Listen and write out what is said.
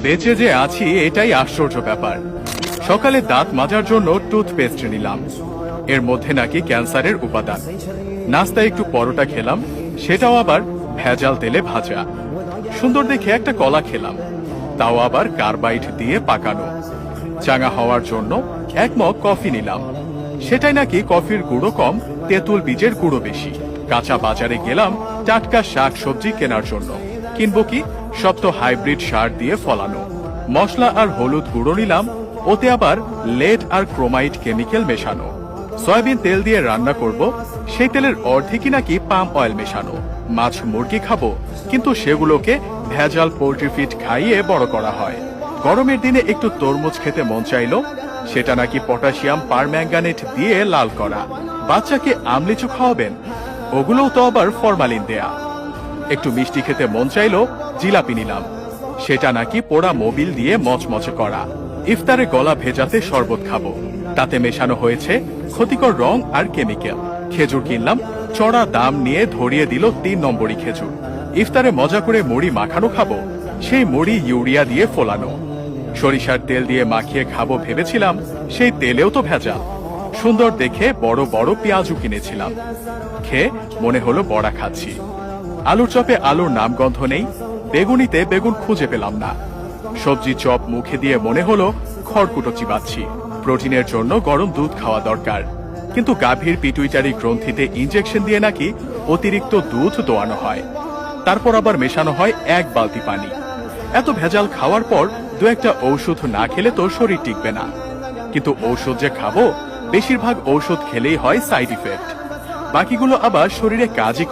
বেঁচে যে আছি এটাই আশ্চর্য ব্যাপার। সকালে দাঁত মাজার জন্য টুথপেস্ট নিলাম, এর মধ্যে নাকি ক্যান্সারের উপাদান। নাস্তায় একটু পরোটা খেলাম, সেটাও আবার ভেজাল তেলে ভাজা। সুন্দর দেখে একটা কলা খেলাম, তাও আবার কার্বাইড দিয়ে পাকানো। চাঙা হওয়ার জন্য এক মগ কফি নিলাম, সেটাই নাকি কফির গুঁড়ো কম, তেঁতুল বীজের গুঁড়ো বেশি। কাঁচা বাজারে গেলাম টাটকা শাক সবজি কেনার জন্য, কিনবো কি, সব তো হাইব্রিড সার দিয়ে ফলানো। মশলা আর হলুদ গুঁড়ো নিলাম, ওতে আবার লেড আর ক্রোমাইড কেমিক্যাল মেশানো। সয়াবিন তেল দিয়ে রান্না করব, সেই তেলের অর্ধেকই নাকি পাম অয়েল মেশানো। মাছ মুরগি খাবো, কিন্তু সেগুলোকে ভেজাল পোল্ট্রি ফিড খাইয়ে বড় করা হয়। গরমের দিনে একটু তরমুজ খেতে মন চাইলো, সেটা নাকি পটাশিয়াম পারম্যাঙ্গানেট দিয়ে লাল করা। বাচ্চাকে আমলিচু খাওয়াবেন, ওগুলোও তো আবার ফরমালিন দেয়া। একটু মিষ্টি খেতে মন চাইলো, জিলাপি নিলাম, সেটা নাকি পোড়া মোবিল দিয়ে মচমচে করা। ইফতারে গলা ভেজাতে শরবত খাবো, তাতে মেশানো হয়েছে ক্ষতিকর রং আর কেমিক্যাল। খেজুর কিনলাম, চড়া দাম নিয়ে ধরিয়ে দিল 3 নম্বরই খেজুর। ইফতারে মজা করে মুড়ি মাখানো খাবো, সেই মুড়ি ইউরিয়া দিয়ে ফোলানো। সরিষার তেল দিয়ে মাখিয়ে খাবো ভেবেছিলাম, সেই তেলেও তো ভেজাল। সুন্দর দেখে বড় বড় পেঁয়াজও কিনেছিলাম, খেয়ে মনে হলো বড়া খাচ্ছি। আলুর চপে আলুর নামগন্ধ নেই, বেগুনিতে বেগুন খুঁজে পেলাম না। সবজি চপ মুখে দিয়ে মনে হলো খড়কুটো চিবাচ্ছি। প্রোটিনের জন্য গরম দুধ খাওয়া দরকার, কিন্তু গাভীর পিটুইটারি গ্রন্থিতে ইনজেকশন দিয়ে নাকি অতিরিক্ত দুধ দোয়ানো হয়, তারপর আবার মেশানো হয় 1 বালতি পানি। এত ভেজাল খাওয়ার পর 2-1টা ঔষধ না খেলে তো শরীর টিকবে না। কিন্তু ঔষধ যে খাবো, বেশিরভাগ ঔষধ খেলেই হয় সাইড ইফেক্ট, বাকিগুলো আবার শরীরে কাজই